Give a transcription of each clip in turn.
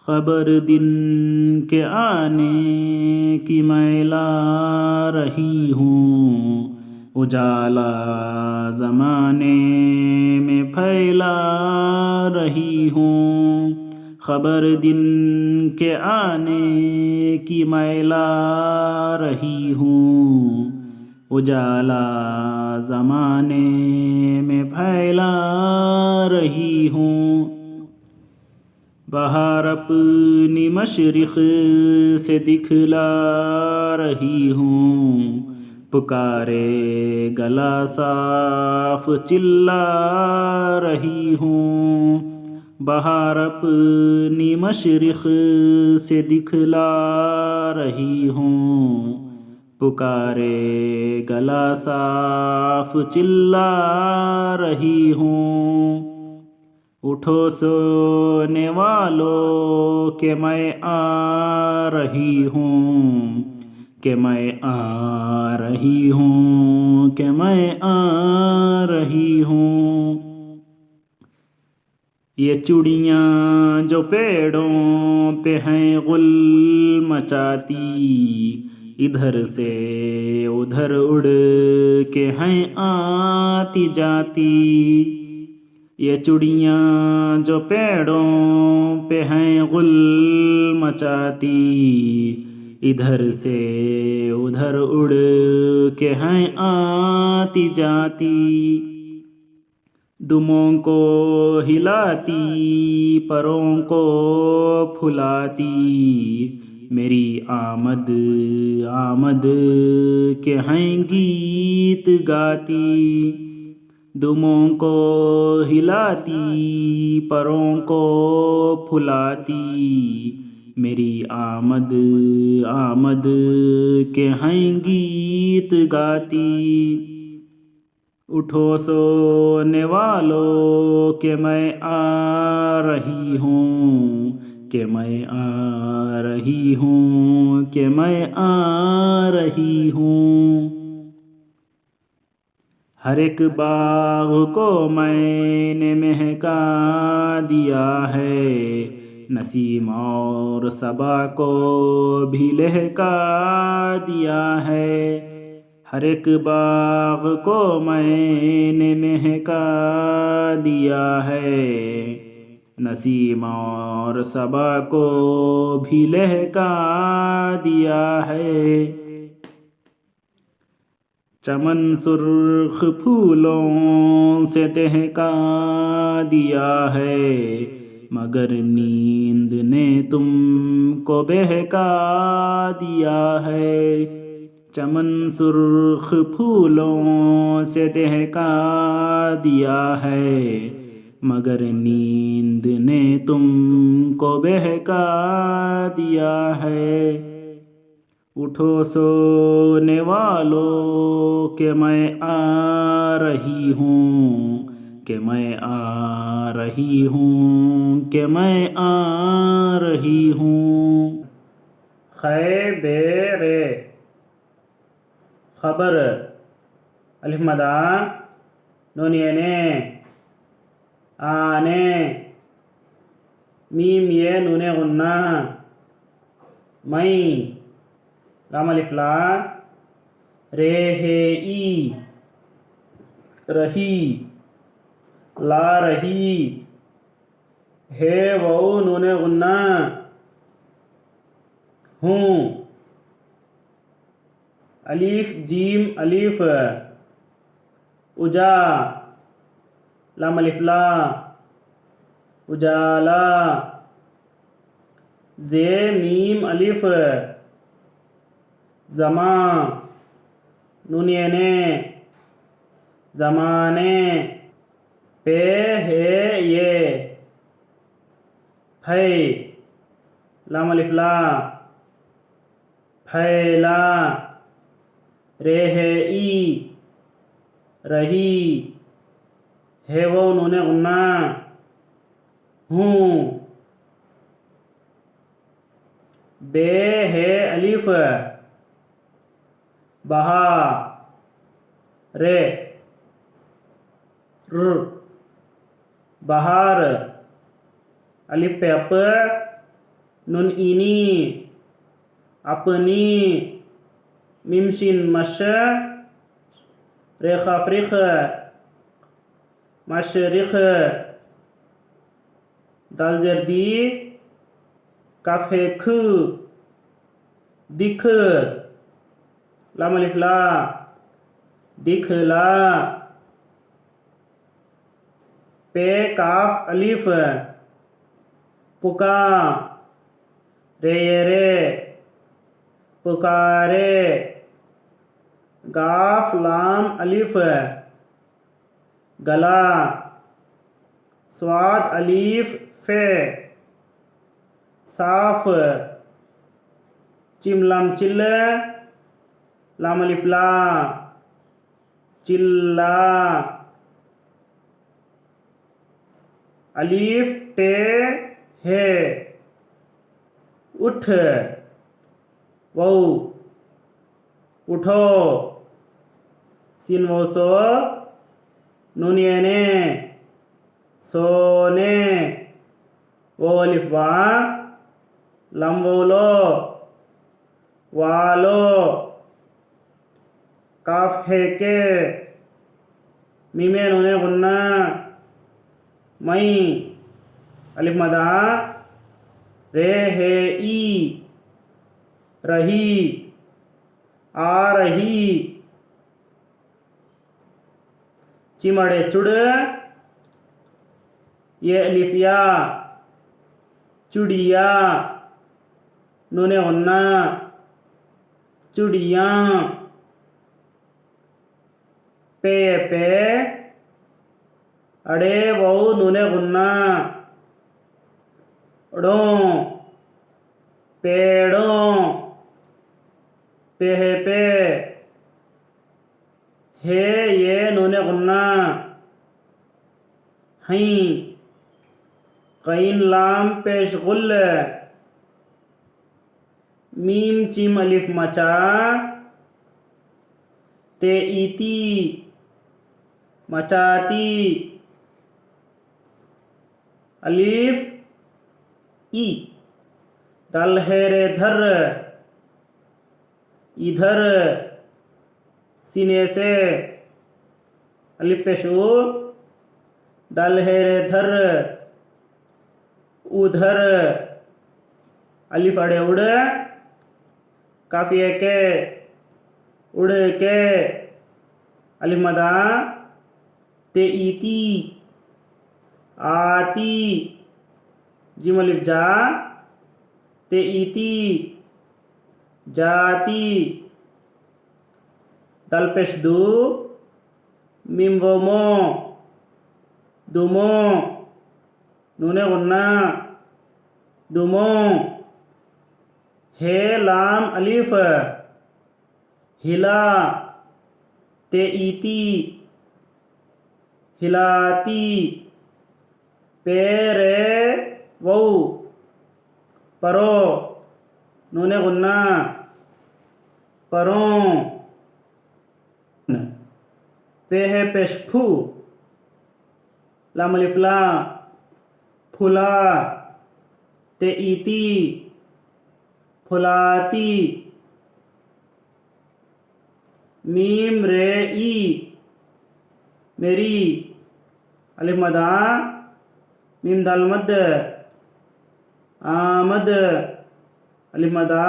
खबर दिन के आने की मैं ला रही हूँ, उजाला ज़माने में फैला रही हूँ। खबर दिन के आने की मैं ला रही हूँ, उजाला ज़माने में फैला रही हूँ। बहार अपनी मशरिक़ से दिखला रही हूँ, पुकारे गला साफ चिल्ला रही हूँ। बहार अपनी मशरिक़ से दिखला रही हूँ, पुकारे गला साफ चिल्ला रही हूँ। उठो सोने वालों के मैं आ रही हूँ, कि मैं आ रही हूँ, कि मैं आ रही हूँ। ये चूड़ियाँ जो पेड़ों पे हैं गुल मचाती, इधर से उधर उड़ के हैं आती जाती। ये चूड़ियाँ जो पेड़ों पे हैं गुल मचाती, इधर से उधर उड़ के हैं आती जाती। दुमों को हिलाती, परों को फुलाती, मेरी आमद आमद के हैं गीत गाती। दुमों को हिलाती, परों को फुलाती, मेरी आमद आमद के हैं गीत गाती। उठो सोने वालों के मैं आ रही हूँ, कि मैं आ रही हूँ, कि मैं आ रही हूँ। हर एक बाग को मैंने महका दिया है, नसीम और सबा को भी लहका दिया है। हर एक बाग को मैंने महका दिया है, नसीम और सबा को भी लहका दिया है। चमन सुर्ख फूलों से दहका दिया है, मगर नींद ने तुमको बहका दिया है। चमन सुर्ख फूलों से दहका दिया है, मगर नींद ने तुमको बहका दिया है। उठो सोने वालों के मैं आ रही हूँ, कि मैं आ रही हूँ, कि मैं आ रही हूँ। खैबेरे खबर अलिफ मदा नून येने आने मीम ये नूने गुन्ना मई लाम अलिफ ला रे हे ई रही ला रही हे वो नूने गुन्ना हूँ। अलिफ जीम अलिफ उजा लाम अलिफ ला उजाला जे मीम अलिफ जमा नून येने जमाने पे है ये फै लाम अलिफ ला फैला रे है ई रही है वो नूने गुन्ना हूँ। बे है अलिफ बहा रे बहार अलिफ पे अप नुन इनी अपनी मीम शीन मश रे क़ाफ़ रिक़ मशरिक़ दाल ज़ेर दी काफ़ हे ख दिख लाम अलिफ ला दिखला पे काफ अलिफ पुका रे ये रे पुकारे गाफ लाम अलिफ गला स्वाद अलिफ फे साफ चिम लाम चिल्ल लाम अलिफ ला चिल्ला अलिफ टे है उठ वो उठो सिन वो सो नूनिये ने सोने वो अलिफ वा लम वो लो वालो काफ है के मीमे नूने गुन्ना मई अलिफ मदा रे है ई रही आ रही चिमड़े चुड़ ये अलिफिया चुड़िया नूने गुन्ना चुड़िया पे पे अड़े वो नूने गुन्ना अड़ों पेड़ों पे है पे हे ये नूने गुन्ना हई कईन लाम पेश गुल मीम चिम अलिफ मचा ते इती मचाती अलिफ ई दल है रे धर इधर सीने से अलिफ पेशु दल है रे धर उधर अलिफ अड़े उड़ काफिए के उड़ के अलिफ मदा ते इती आती जिम अलिफ जा ते इती जाती दल पेश दू मीम वो मो दुमो नूने गुन्ना दुमो हे लाम अलिफ हिला ते इती हिलाती पेरे वो परो नूने गुन्ना परों पे है पेश फू लाम अलिफ ला फुला ते इती फुलाती मीम रे ई मेरी अलिफ मदा मीम दाल मद आमद अलिफ मदा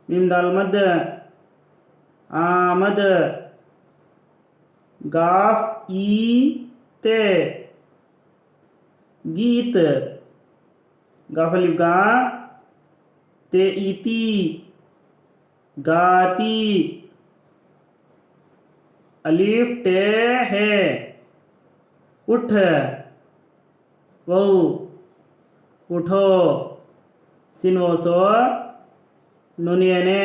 मीम दाल मद आमद गाफ ई ते गीत गाफ अलिफ गा ते इती गाती अलिफ टे है उठ वो उठो सिन वो सो नूनिये ने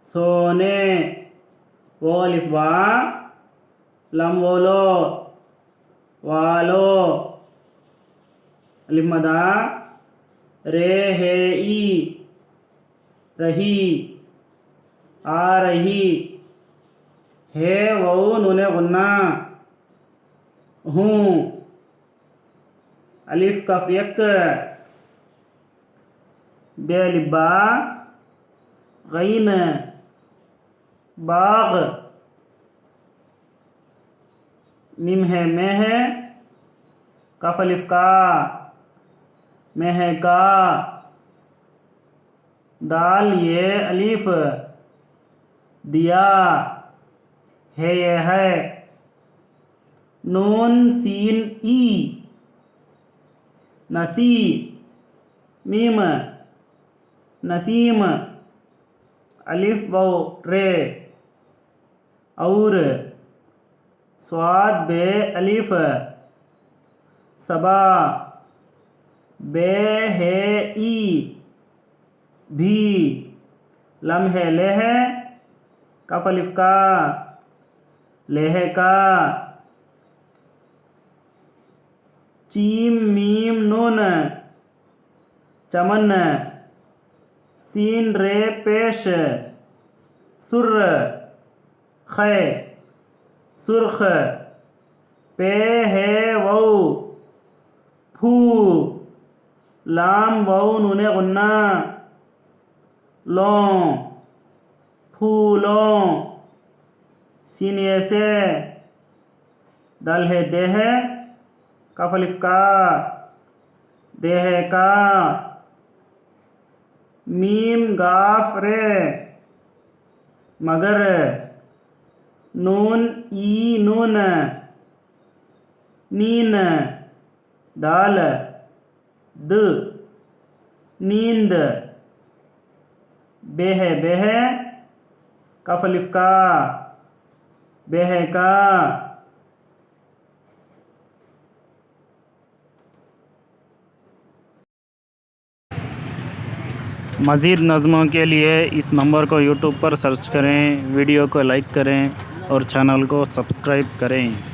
सोने वो अलिफ वा लम वो लो वालो अलिफ मदा रे है ई रही आ रही हे वो नूने गुन्ना हूँ अलिफ कफ यक बे अलिफ बा गईन बाग। मीम है मैं है कफ अलिफ का मैं है का। दाल ये अलिफ दिया है ये है। नून सीन ई नसी मीम नसीम। अलिफ वाव रे और। स्वाद बे अलिफ सबा बे है ई भी। लम है लेह कफ अलिफ का लेह का। चीम मीम नून चमन। सीन रे पेश सुर खे सुर्ख। पे है वौ फू। लाम वौ नूने गुन्ना लों फूलों। सीन ये से। दल है देह कफ अलिफ का देह का। मीम गाफ रे मगर। नून ई नून नीन। दाल द नींद। बेह बेह कफ अलिफ का बेह का। मज़ीद नज़्मों के लिए इस नंबर को यूट्यूब पर सर्च करें, वीडियो को लाइक करें और चैनल को सब्सक्राइब करें।